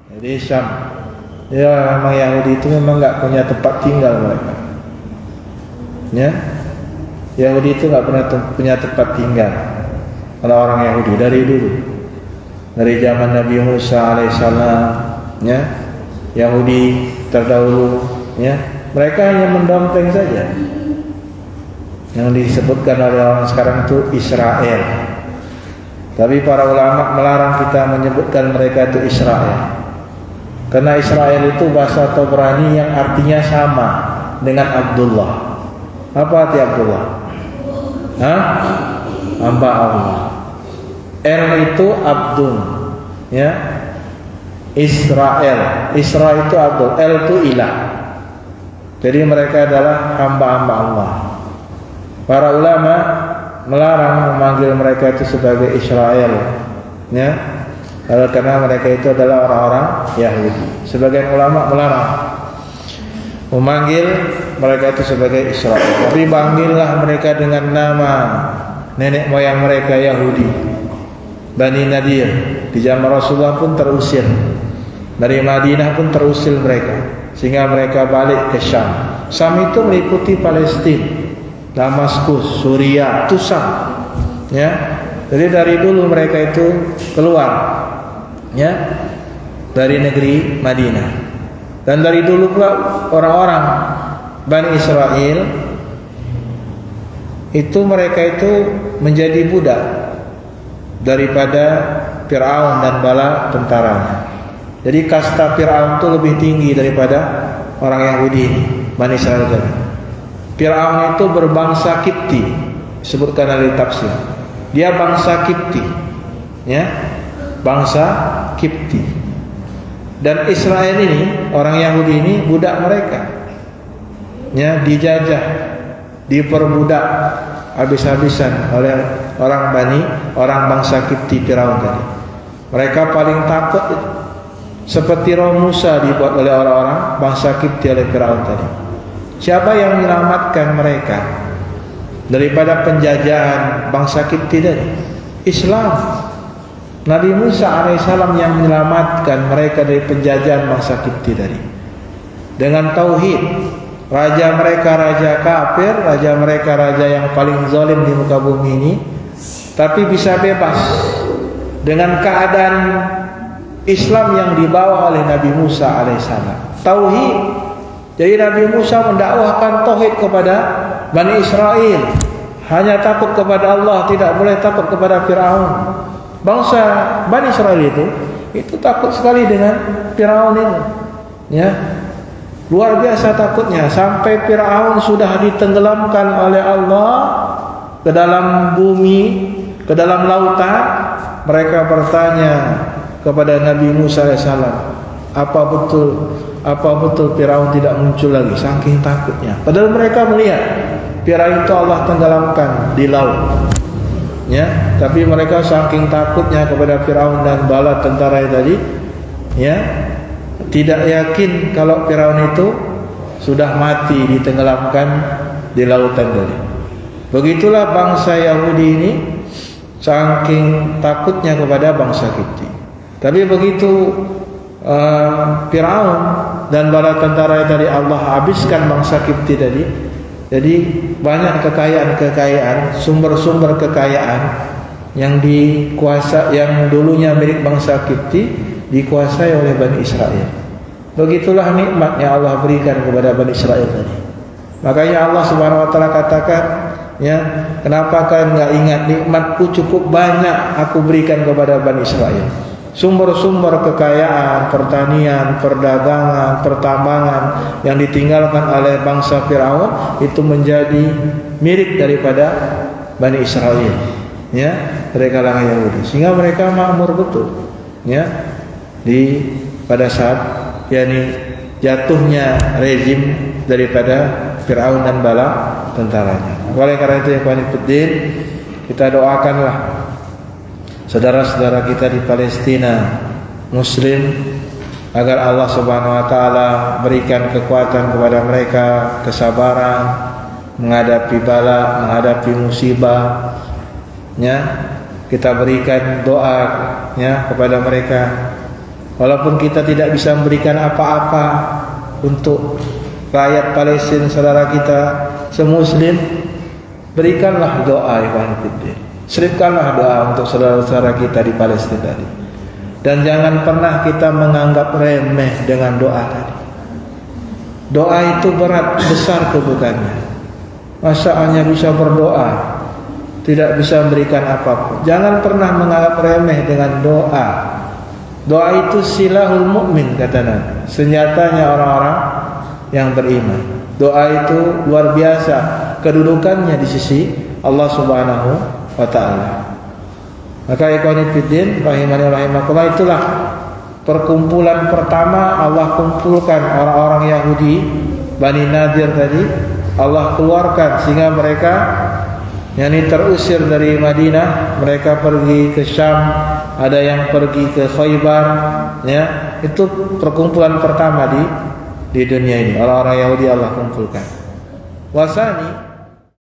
Jadi Syam. Ya, memang Yahudi itu memang nggak punya tempat tinggal mereka. Ya, Yahudi itu nggak pernah punya tempat tinggal. Kalau orang Yahudi dari dulu, dari zaman Nabi Musa alaihissalam, ya, Yahudi terdahulu, ya, mereka hanya mendompleng saja. Yang disebutkan oleh orang sekarang itu Israel. Tapi para ulama melarang kita menyebutkan mereka itu Israel. Karena Israel itu bahasa Tobrani yang artinya sama dengan Abdullah. Apa arti Abdullah? Hamba Allah. El itu Abdul, ya. Israel. Isra itu Abdul, El itu ilah. Jadi mereka adalah hamba-hamba Allah. Para ulama melarang memanggil mereka itu sebagai Israel, ya. Karena mereka itu adalah orang-orang Yahudi. Sebagian ulama melarang memanggil mereka itu sebagai Israel. Tapi panggillah mereka dengan nama nenek moyang mereka Yahudi, Bani Nadir. Di zaman Rasulullah pun terusir. Dari Madinah pun terusir mereka, sehingga mereka balik ke Syam. Syam itu meliputi Palestina, Damaskus, Suriah, itu Syam, ya. Jadi dari dulu mereka itu keluar, ya, dari negeri Madinah. Dan dari dulu pula orang-orang Bani Israel itu mereka itu menjadi budak daripada Fir'aun dan bala tentaranya. Jadi kasta Fir'aun itu lebih tinggi daripada orang Yahudi ini, Bani Israel tadi. Fir'aun itu berbangsa Kipti, disebutkan oleh tafsir. Dia bangsa Kipti, ya, bangsa Kipti. Dan Israel ini, orang Yahudi ini budak mereka, ya, dijajah, diperbudak habis-habisan oleh orang bangsa Kipti Firaun tadi. Mereka paling takut itu. Seperti Roh Musa dibuat oleh orang-orang bangsa Kipti oleh Firaun tadi. Siapa yang menyelamatkan mereka daripada penjajahan bangsa Kipti tadi? Islam. Nabi Musa alaihissalam yang menyelamatkan mereka dari penjajahan bangsa Kipti tadi. Dengan tauhid, raja mereka raja kafir, raja mereka raja yang paling zalim di muka bumi ini, tapi bisa bebas dengan keadaan Islam yang dibawa oleh Nabi Musa alaihissalam. Tauhid. Jadi Nabi Musa mendakwahkan tauhid kepada Bani Israel. Hanya takut kepada Allah, tidak boleh takut kepada Firaun. Bangsa Bani Israel itu takut sekali dengan Firaun ini, ya. Luar biasa takutnya, sampai Firaun sudah ditenggelamkan oleh Allah ke dalam bumi, ke dalam lautan. Mereka bertanya kepada Nabi Musa AS, apa betul Firaun tidak muncul lagi? Saking takutnya. Padahal mereka melihat Firaun itu Allah tenggelamkan di laut, ya. Tapi mereka saking takutnya kepada Firaun dan bala tentara tadi, ya, tidak yakin kalau Firaun itu sudah mati ditenggelamkan di lautan tadi. Begitulah bangsa Yahudi ini saking takutnya kepada bangsa Kipti. Tapi begitu Firaun dan bala tentara tadi Allah habiskan bangsa Kipti tadi, jadi banyak kekayaan, sumber-sumber kekayaan yang yang dulunya milik bangsa Kipti dikuasai oleh Bani Israel. Begitulah nikmatnya Allah berikan kepada Bani Israel tadi. Makanya Allah Subhanahu wa taala katakan, ya, kenapa kalian enggak ingat nikmatku cukup banyak aku berikan kepada Bani Israel. Sumber-sumber kekayaan, pertanian, perdagangan, pertambangan yang ditinggalkan oleh bangsa Firaun itu menjadi milik daripada Bani Israel, ya, dari kalangan Yahudi, sehingga mereka makmur betul, ya, pada saat jatuhnya rezim daripada Firaun dan bala tentaranya. Oleh karena itu, ya Ikhwanifiddin, kita doakanlah saudara-saudara kita di Palestina Muslim agar Allah Subhanahu wa taala berikan kekuatan kepada mereka, kesabaran menghadapi bala, menghadapi musibah, ya. Kita berikan doa, ya, kepada mereka Walaupun kita tidak bisa memberikan apa-apa untuk rakyat Palestina saudara kita semuslim, berikanlah doa ikhwan fillah. Selipkanlah doa untuk saudara-saudara kita di Palestina tadi. Dan jangan pernah kita menganggap remeh dengan doa tadi. Doa itu berat, besar kedudukannya. Masa hanya bisa berdoa, tidak bisa memberikan apapun. Jangan pernah menganggap remeh dengan doa. Doa itu silahul mukmin kata Nabi, senjatanya orang-orang yang beriman. Doa itu luar biasa kedudukannya di sisi Allah Subhanahu wa taala. Maka ikhwan fillah rahimani rahimakumullah, itulah perkumpulan pertama Allah kumpulkan orang-orang Yahudi Bani Nadir tadi. Allah keluarkan sehingga mereka terusir dari Madinah, mereka pergi ke Syam, ada yang pergi ke Khaybar, ya. Itu perkumpulan pertama di dunia ini, orang-orang Yahudi Allah kumpulkan. Wasani